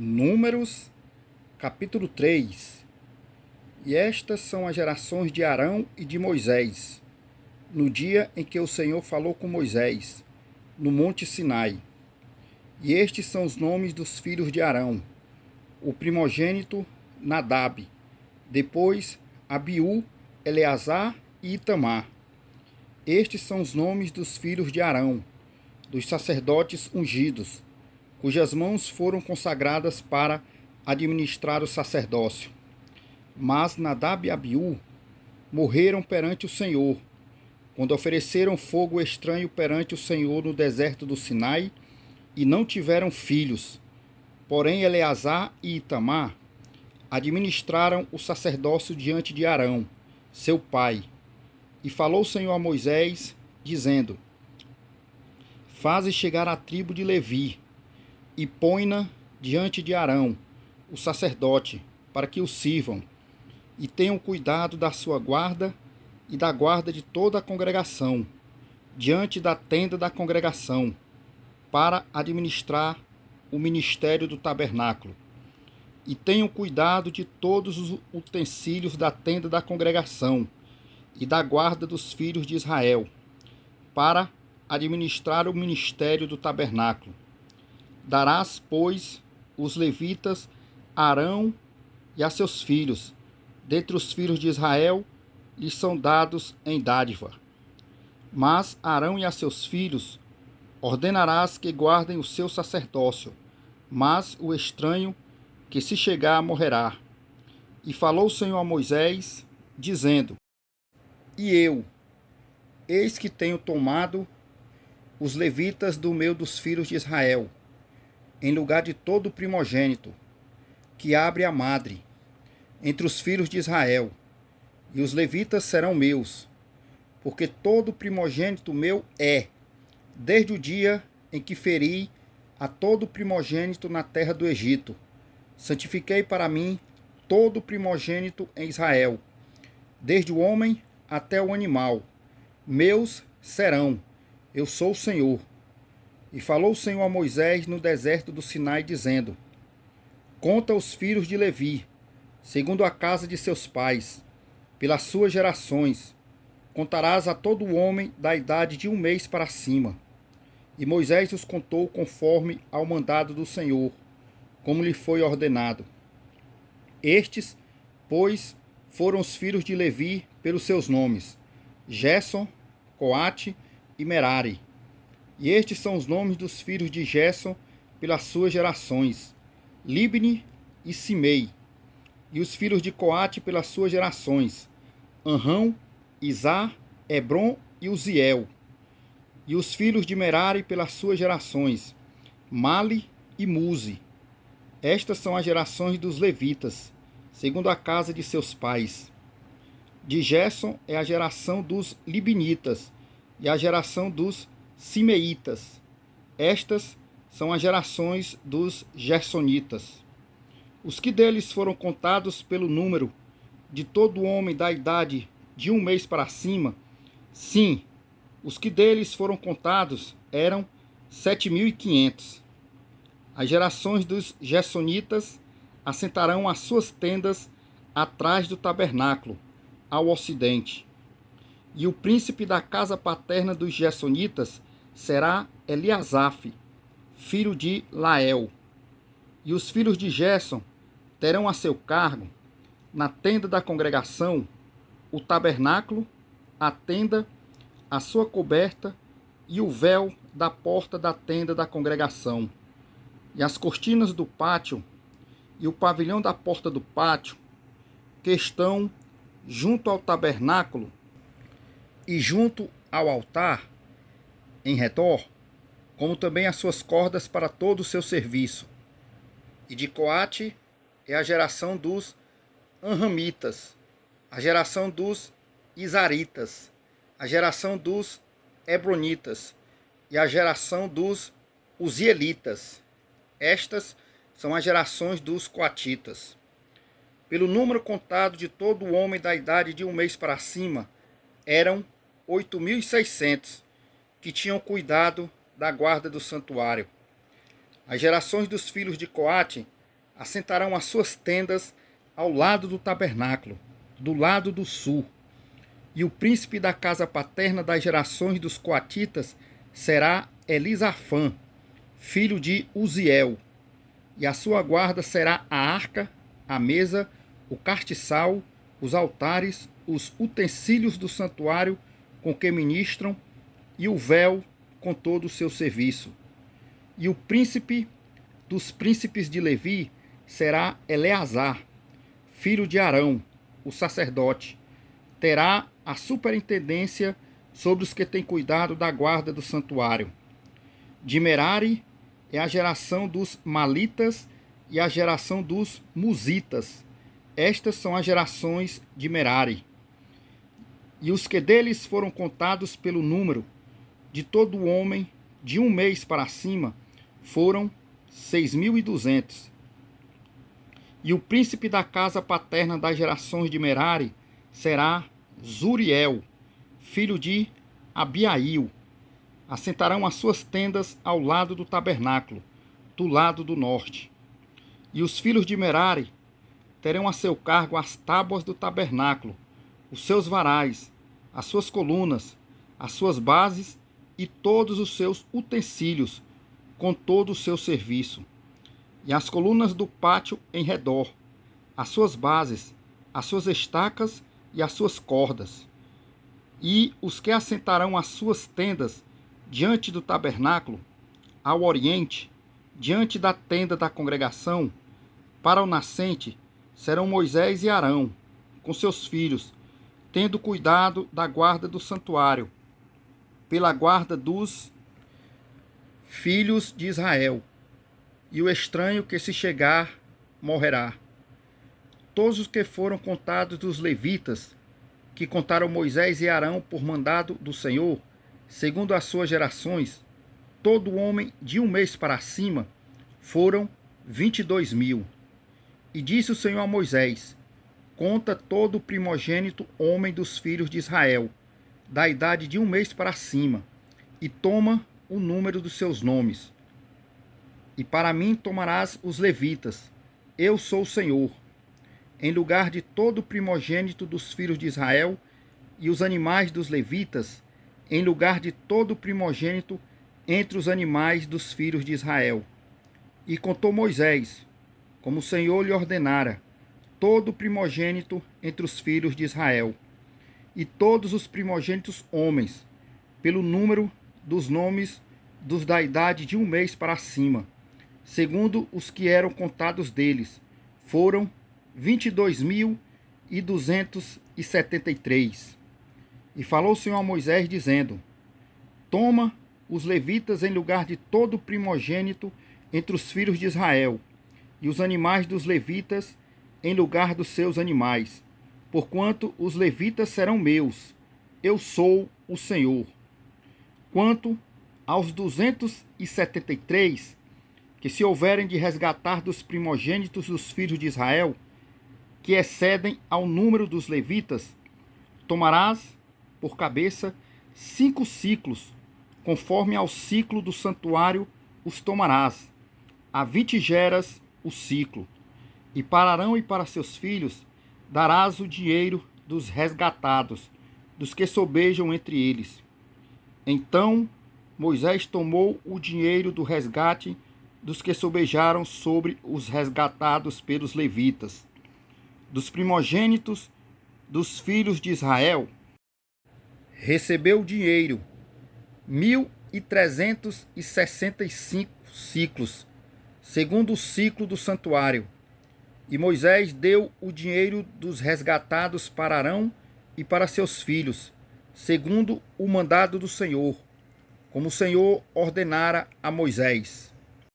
Números, capítulo 3. E estas são as gerações de Arão e de Moisés, no dia em que o Senhor falou com Moisés, no monte Sinai. E estes são os nomes dos filhos de Arão: o primogênito, Nadab, depois Abiú, Eleazar e Itamar. Estes são os nomes dos filhos de Arão, dos sacerdotes ungidos, cujas mãos foram consagradas para administrar o sacerdócio. Mas Nadab e Abiú morreram perante o Senhor, quando ofereceram fogo estranho perante o Senhor no deserto do Sinai, e não tiveram filhos. Porém Eleazar e Itamar administraram o sacerdócio diante de Arão, seu pai. E falou o Senhor a Moisés, dizendo: Faze chegar a tribo de Levi, e põe-na diante de Arão, o sacerdote, para que o sirvam, e tenham cuidado da sua guarda e da guarda de toda a congregação, diante da tenda da congregação, para administrar o ministério do tabernáculo. E tenham cuidado de todos os utensílios da tenda da congregação e da guarda dos filhos de Israel, para administrar o ministério do tabernáculo. Darás, pois, os levitas a Arão e a seus filhos. Dentre os filhos de Israel, lhes são dados em dádiva. Mas Arão e a seus filhos ordenarás que guardem o seu sacerdócio, mas o estranho que se chegar morrerá. E falou o Senhor a Moisés, dizendo: E eu, eis que tenho tomado os levitas do meio dos filhos de Israel, em lugar de todo primogênito que abre a madre, entre os filhos de Israel, e os levitas serão meus, porque todo primogênito meu é, desde o dia em que feri a todo primogênito na terra do Egito. Santifiquei para mim todo primogênito em Israel, desde o homem até o animal. Meus serão, eu sou o Senhor. E falou o Senhor a Moisés no deserto do Sinai, dizendo: Conta os filhos de Levi, segundo a casa de seus pais, pelas suas gerações. Contarás a todo homem da idade de 1 mês para cima. E Moisés os contou conforme ao mandado do Senhor, como lhe foi ordenado. Estes, pois, foram os filhos de Levi pelos seus nomes: Gerson, Coate e Merari. E estes são os nomes dos filhos de Gerson pelas suas gerações: Libni e Simei. E os filhos de Coate pelas suas gerações: Anrão, Izar, Hebron e Uziel. E os filhos de Merari pelas suas gerações: Mali e Muzi. Estas são as gerações dos levitas, segundo a casa de seus pais. De Gerson é a geração dos libinitas e a geração dos simeitas. Estas são as gerações dos gersonitas. Os que deles foram contados pelo número de todo homem da idade de 1 mês para cima, sim, os que deles foram contados eram 7.500. As gerações dos gersonitas assentarão as suas tendas atrás do tabernáculo, ao ocidente. E o príncipe da casa paterna dos gersonitas será Eliasaf, filho de Lael. E os filhos de Gerson terão a seu cargo, na tenda da congregação, o tabernáculo, a tenda, a sua coberta e o véu da porta da tenda da congregação, e as cortinas do pátio, e o pavilhão da porta do pátio, que estão junto ao tabernáculo e junto ao altar, em redor, como também as suas cordas para todo o seu serviço. E de Coate é a geração dos Anramitas, a geração dos Izaritas, a geração dos Hebronitas e a geração dos Uzielitas. Estas são as gerações dos Coatitas. Pelo número contado de todo homem da idade de 1 mês para cima, eram 8.600 que tinham cuidado da guarda do santuário. As gerações dos filhos de Coate assentarão as suas tendas ao lado do tabernáculo, do lado do sul. E o príncipe da casa paterna das gerações dos coatitas será Elisafã, filho de Uziel. E a sua guarda será a arca, a mesa, o castiçal, os altares, os utensílios do santuário com que ministram, e o véu com todo o seu serviço. E o príncipe dos príncipes de Levi será Eleazar, filho de Arão, o sacerdote. Terá a superintendência sobre os que têm cuidado da guarda do santuário. De Merari é a geração dos Malitas e a geração dos Musitas. Estas são as gerações de Merari. E os que deles foram contados pelo número de todo homem de um mês para cima foram 6.200. E o príncipe da casa paterna das gerações de Merari será Zuriel, filho de Abiail. Assentarão as suas tendas ao lado do tabernáculo, do lado do norte. E os filhos de Merari terão a seu cargo as tábuas do tabernáculo, os seus varais, as suas colunas, as suas bases e todos os seus utensílios, com todo o seu serviço. E as colunas do pátio em redor, as suas bases, as suas estacas e as suas cordas. E os que assentarão as suas tendas diante do tabernáculo, ao oriente, diante da tenda da congregação, para o nascente, serão Moisés e Arão, com seus filhos, tendo cuidado da guarda do santuário, pela guarda dos filhos de Israel. E o estranho que se chegar morrerá. Todos os que foram contados dos levitas, que contaram Moisés e Arão por mandado do Senhor, segundo as suas gerações, todo homem de um mês para cima, foram 22.000. E disse o Senhor a Moisés: conta todo o primogênito homem dos filhos de Israel, da idade de um mês para cima, e toma o número dos seus nomes. E para mim tomarás os levitas, eu sou o Senhor, em lugar de todo o primogênito dos filhos de Israel, e os animais dos levitas, em lugar de todo o primogênito entre os animais dos filhos de Israel. E contou Moisés, como o Senhor lhe ordenara, todo o primogênito entre os filhos de Israel, e todos os primogênitos homens, pelo número dos nomes dos da idade de um mês para cima, segundo os que eram contados deles, foram 22.273. E falou o Senhor a Moisés, dizendo: toma os levitas em lugar de todo o primogênito entre os filhos de Israel, e os animais dos levitas em lugar dos seus animais, porquanto os levitas serão meus, eu sou o Senhor. Quanto aos 273, que se houverem de resgatar dos primogênitos dos filhos de Israel, que excedem ao número dos levitas, tomarás por cabeça 5 ciclos, conforme ao ciclo do santuário os tomarás, a 20 geras o ciclo. E para Arão e para seus filhos darás o dinheiro dos resgatados, dos que sobejam entre eles. Então Moisés tomou o dinheiro do resgate dos que sobejaram sobre os resgatados pelos levitas, dos primogênitos dos filhos de Israel. Recebeu o dinheiro, 1.365 ciclos, segundo o ciclo do santuário. E Moisés deu o dinheiro dos resgatados para Arão e para seus filhos, segundo o mandado do Senhor, como o Senhor ordenara a Moisés.